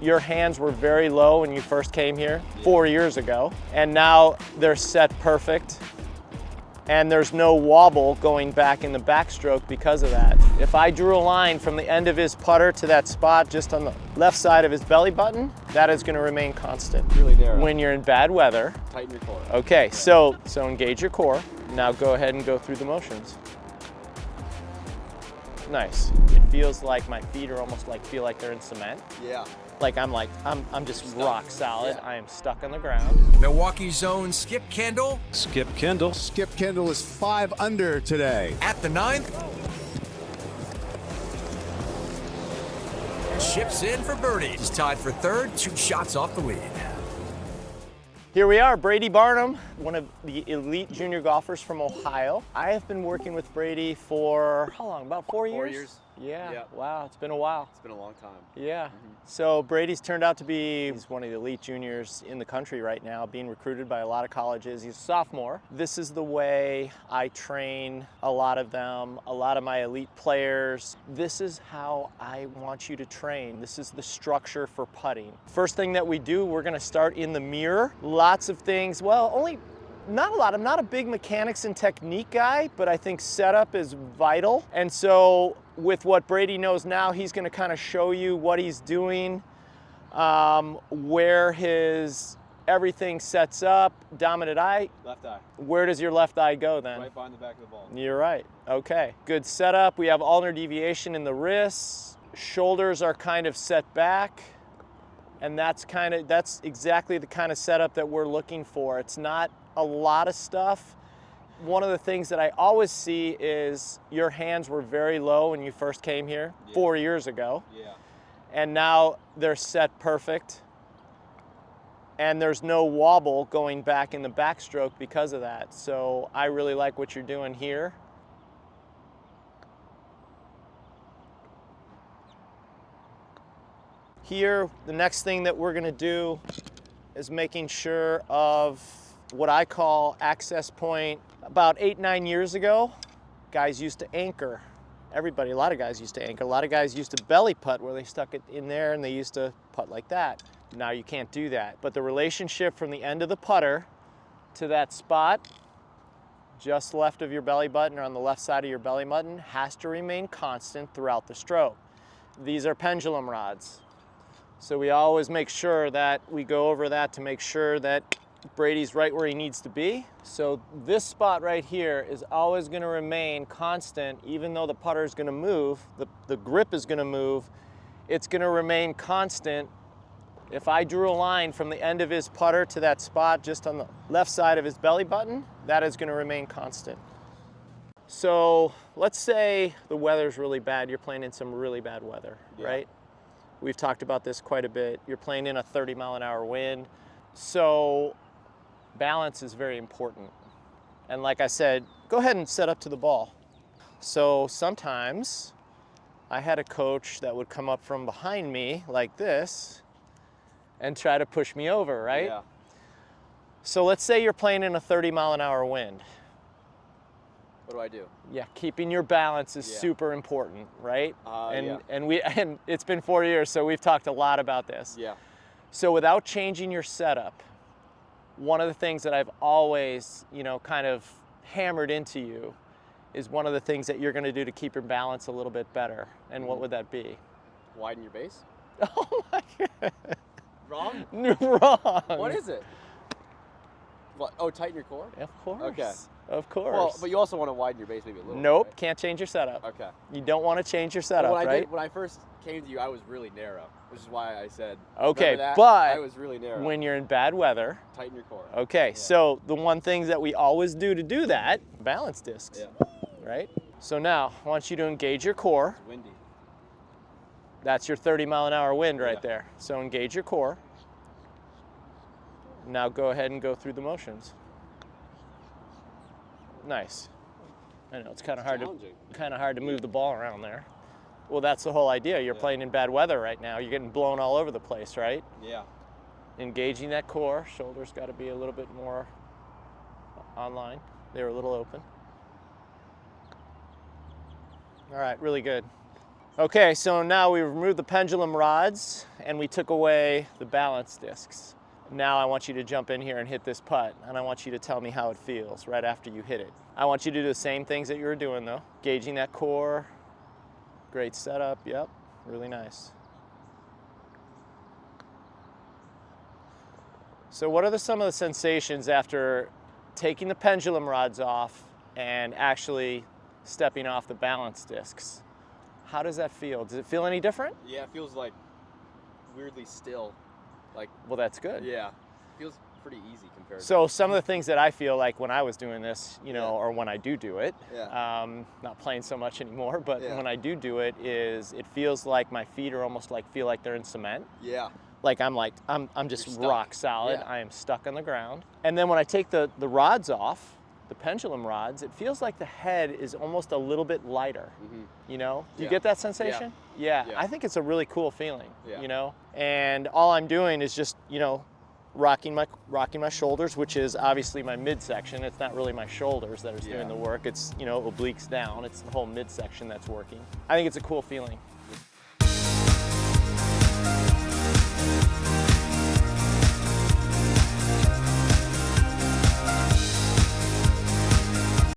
Your hands were very low when you first came here 4 years ago, and now they're set perfect. And there's no wobble going back in the backstroke because of that. If I drew a line from the end of his putter to that spot just on the left side of his belly button, that is going to remain constant. Really narrow. When you're in bad weather. Tighten your core. Okay, so engage your core. Now go ahead and go through the motions. Nice. It feels like my feet are almost feel like they're in cement. Yeah. I'm just Stuck. rock solid. Yeah. I am stuck on the ground. Milwaukee's own Skip Kendall Skip Kendall. Skip Kendall is 5 under today. at the 9th. Chips in for birdie. He's tied for 3rd, 2 shots off the lead. Here we are, Brady Barnum, one of the elite junior golfers from Ohio. I have been working with Brady for, how long, about 4 years? 4 years. Yeah, Yep. Wow, it's been a while. It's been a long time. Yeah, So Brady's turned out to be, he's one of the elite juniors in the country right now, being recruited by a lot of colleges. He's a sophomore. This is the way I train a lot of them, a lot of my elite players. This is how I want you to train. This is the structure for putting. First thing that we do, we're gonna start in the mirror. Lots of things, well, not a lot. I'm not a big mechanics and technique guy, but I think setup is vital. And so with what Brady knows now, he's going to kind of show you what he's doing, where his everything sets up. Dominant eye. Left eye. Where does your left eye go then? Right behind the back of the ball. You're right. Okay. Good setup. We have ulnar deviation in the wrists. Shoulders are kind of set back. And that's exactly the kind of setup that we're looking for. It's not a lot of stuff. One of the things that I always see is your hands were very low when you first came here 4 years ago. Yeah. And now they're set perfect. And there's no wobble going back in the backstroke because of that. So I really like what you're doing here. Here, the next thing that we're gonna do is making sure of what I call access point. About 8-9 years ago, guys used to anchor. A lot of guys used to anchor. A lot of guys used to belly putt where they stuck it in there and they used to putt like that. Now you can't do that. But the relationship from the end of the putter to that spot just left of your belly button or on the left side of your belly button has to remain constant throughout the stroke. These are pendulum rods. So we always make sure that we go over that to make sure that Brady's right where he needs to be. So this spot right here is always going to remain constant, even though the putter is going to move, the grip is going to move, it's going to remain constant. If I drew a line from the end of his putter to that spot just on the left side of his belly button, that is going to remain constant. So let's say the weather's really bad, you're playing in some really bad weather, right? We've talked about this quite a bit. You're playing in a 30-mile-an-hour wind. So balance is very important. And like I said, go ahead and set up to the ball. So sometimes I had a coach that would come up from behind me like this and try to push me over, right? Yeah. So let's say you're playing in a 30-mile-an-hour wind. What do I do? Yeah, keeping your balance is super important, right? And it's been 4 years, so we've talked a lot about this. Yeah. So without changing your setup, one of the things that I've always, kind of hammered into you is one of the things that you're going to do to keep your balance a little bit better. And what would that be? Widen your base? Oh my God. Wrong? Wrong. What is it? What? Oh, tighten your core? Of course. Okay. Of course. Well, but you also want to widen your base maybe a little Nope, bit, right? can't change your setup. Okay. You don't want to change your setup, right? When I first came to you, I was really narrow, which is why I said, Okay, that? but I was really narrow. when you're in bad weather, Tighten your core. okay, so the one thing that we always do to do that, balance discs, right? So now, I want you to engage your core. It's windy. That's your 30-mile-an-hour wind right there. So engage your core. Now go ahead and go through the motions. Nice. I know it's kind of hard to move the ball around there. Well, that's the whole idea. You're playing in bad weather right now. You're getting blown all over the place, right? Yeah. Engaging that core. Shoulders got to be a little bit more online. They were a little open. All right, really good. Okay, so now we removed the pendulum rods and we took away the balance discs. Now I want you to jump in here and hit this putt, and I want you to tell me how it feels right after you hit it. I want you to do the same things that you were doing though. Gauging that core, great setup, yep, really nice. So what are some of the sensations after taking the pendulum rods off and actually stepping off the balance discs? How does that feel? Does it feel any different? Yeah, it feels like weirdly still. Like, Well, that's good. yeah, feels pretty easy compared So some of the things that I feel like when I was doing this, you know, Yeah. or when I do it, Yeah. not playing so much anymore, but Yeah. when I do it is it feels like my feet are almost like feel like they're in cement. Yeah. Like I'm just You're stuck. rock solid. Yeah. I am stuck on the ground. And then when I take the rods off, the pendulum rods, it feels like the head is almost a little bit lighter. You know? Do you Yeah. get that sensation? Yeah. Yeah. I think it's a really cool feeling. Yeah. You know? And all I'm doing is just, you know, rocking my shoulders, which is obviously my midsection. It's not really my shoulders that are doing the work. It's, you know, obliques down. It's the whole midsection that's working. I think it's a cool feeling.